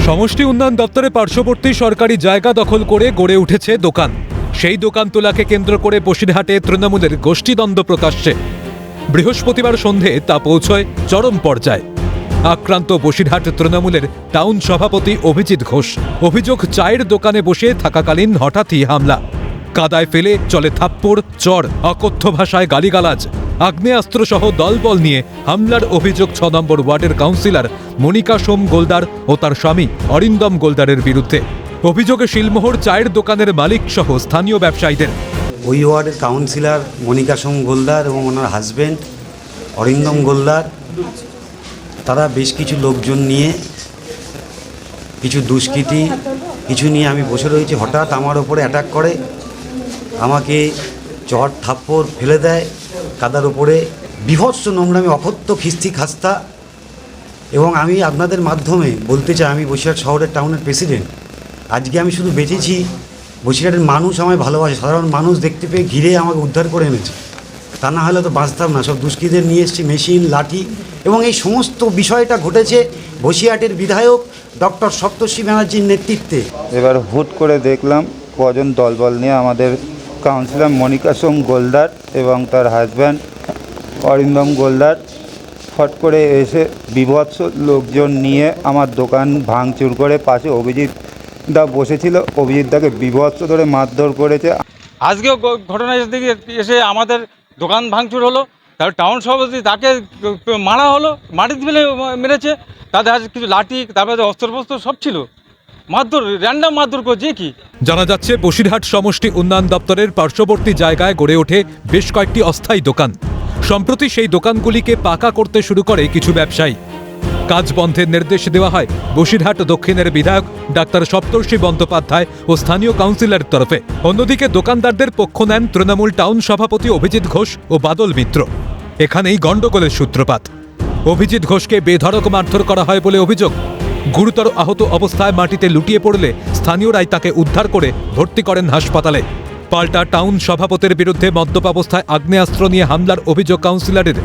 সমষ্টি উন্নয়ন দপ্তরের পার্শ্ববর্তী সরকারি জায়গা দখল করে গড়ে উঠেছে দোকান। সেই দোকান তোলাকে কেন্দ্র করে বসিরহাটে তৃণমূলের গোষ্ঠীদ্বন্দ্ব প্রকাশ্যে। বৃহস্পতিবার সন্ধে তা পৌঁছয় চরম পর্যায়ে। আক্রান্ত বসিরহাট তৃণমূলের টাউন সভাপতি অভিজিৎ ঘোষ। অভিযোগ, চায়ের দোকানে বসে থাকাকালীন হঠাৎই হামলা। কাদায় ফেলে চলে থাপ্পড়, চর, অকথ্য ভাষায় গালিগালাজ, আগ্নেয়াস্ত্রসহ দলবল নিয়ে হামলার অভিযোগ ৬ নম্বর ওয়ার্ডের কাউন্সিলর মনিকা সোম গোলদার ও তার স্বামী অরিন্দম গোলদারের বিরুদ্ধে। অভিযোগে শিলমোহর চায়ের দোকানের মালিক সহ স্থানীয় ব্যবসায়ীদের। ওই ওয়ার্ডের কাউন্সিলর মনিকা সোম গোলদার এবং ওনার হাজব্যান্ড অরিন্দম গোলদার, তারা বেশ কিছু লোকজন নিয়ে, কিছু দুষ্কৃতী কিছু নিয়ে আমি বসে রয়েছি। হঠাৎ আমার ওপরে অ্যাটাক করে, আমাকে চট থাপ্পড় ফেলে দেয় কাদার ওপরে, বীভৎস নোংরামি, অকথ্য খিস্তি খাস্তা। এবং আমি আপনাদের মাধ্যমে বলতে চাই, আমি বসিরহাট শহরের টাউনের প্রেসিডেন্ট। আজকে আমি শুধু বেঁচেছি, বসিরহাটের মানুষ আমায় ভালোবাসে, সাধারণ মানুষ দেখতে পেয়ে ঘিরে আমাকে উদ্ধার করে এনেছে। তা না হলে তো বাঁচতাম না। সব দুষ্কৃতীদের নিয়ে এসেছি, মেশিন, লাঠি। এবং এই সমস্ত বিষয়টা ঘটেছে বসিরহাটের বিধায়ক ডক্টর সপ্তর্ষি ব্যানার্জির নেতৃত্বে। এবার হুট করে দেখলাম কজন দলবল নিয়ে আমাদের কাউন্সিলর মনিকা সোম গোলদার এবং তার হাজব্যান্ড অরিন্দম গোলদার ফট করে এসে বীভৎস লোকজন নিয়ে আমার দোকান ভাঙচুর করে, পাশে অভিজিৎ দা বসেছিল, অভিজিৎ দাকে বীভৎস ধরে মারধর করেছে। আজকেও ঘটনা দিকে এসে আমাদের দোকান ভাঙচুর হলো, তার টাউন সভাপতি তাকে মারা হলো, মাটিতে ফেলে মেরেছে। তাদের আজ কিছু লাঠি, তারপরে অস্ত্রশস্ত্র সব ছিল, মারধর, র্যান্ডাম মারধর করছে। কি জানা যাচ্ছে, বসিরহাট সমষ্টি উন্নয়ন দপ্তরের পার্শ্ববর্তী জায়গায় গড়ে ওঠে বেশ কয়েকটি অস্থায়ী দোকান। সম্প্রতি সেই দোকানগুলিকে পাকা করতে শুরু করে কিছু ব্যবসায়ী। কাজ বন্ধের নির্দেশ দেওয়া হয় বসিরহাট দক্ষিণের বিধায়ক ডাক্তার সপ্তর্ষি বন্দ্যোপাধ্যায় ও স্থানীয় কাউন্সিলরের তরফে। অন্যদিকে দোকানদারদের পক্ষ নেন তৃণমূল টাউন সভাপতি অভিজিৎ ঘোষ ও বাদল মিত্র। এখানেই গণ্ডগোলের সূত্রপাত। অভিজিৎ ঘোষকে বেধড়ক মারধর করা হয় বলে অভিযোগ। গুরুতর আহত অবস্থায় মাটিতে লুটিয়ে পড়লে স্থানীয়রাই তাকে উদ্ধার করে ভর্তি করেন হাসপাতালে। পাল্টা টাউন সভাপতির বিরুদ্ধে মদ্যপাবস্থায় আগ্নেয়াস্ত্র নিয়ে হামলার অভিযোগ কাউন্সিলরের।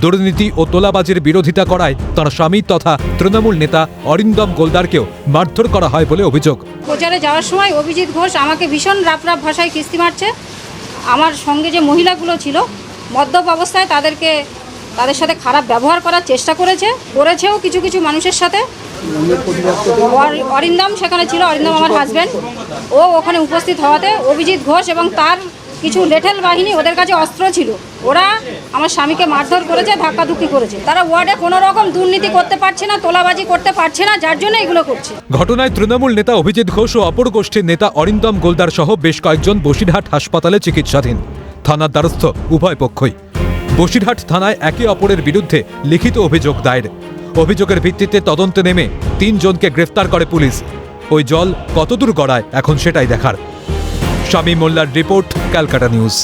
দুর্নীতি ও তোলাবাজির বিরোধিতা করায় তাঁর স্বামী তথা তৃণমূল নেতা অরিন্দম গোলদারকেও মারধর করা হয় বলে অভিযোগ। প্রচারে যাওয়ার সময় অভিজিৎ ঘোষ আমাকে ভীষণ রাফ ভাষায় কিস্তি মারছে। আমার সঙ্গে যে মহিলাগুলো ছিল মদ্যপ অবস্থায় তাদের সাথে খারাপ ব্যবহার করার চেষ্টা করেছেও কিছু কিছু মানুষের সাথে। অরিন্দম সেখানে ছিল, অরিন্দম আমার হাজব্যান্ড, ও ওখানে উপস্থিত হওয়াতে অভিজিৎ ঘোষ এবং তার কিছু লেঠেল বাহিনী, ওদের কাছে অস্ত্র ছিল, ওরা আমার স্বামীকে মারধর করেছে, ধাক্কাধুক্কি করেছে। তারা ওয়ার্ডে কোনো রকম দুর্নীতি করতে পারছে না, তোলাবাজি করতে পারছে না, যার জন্য এগুলো করছে। ঘটনায় তৃণমূল নেতা অভিজিৎ ঘোষ ও অপর গোষ্ঠীর নেতা অরিন্দম গোলদার সহ বেশ কয়েকজন বসিরহাট হাসপাতালে চিকিৎসাধীন। থানার দ্বারস্থ উভয় পক্ষই। বসিরহাট থানায় একে অপরের বিরুদ্ধে লিখিত অভিযোগ দায়ের। অভিযোগের ভিত্তিতে তদন্তে নেমে ৩ জনকে গ্রেফতার করে পুলিশ। ওই জল কতদূর গড়ায় এখন সেটাই দেখার। শামীম মোল্লার রিপোর্ট, ক্যালকাটা নিউজ।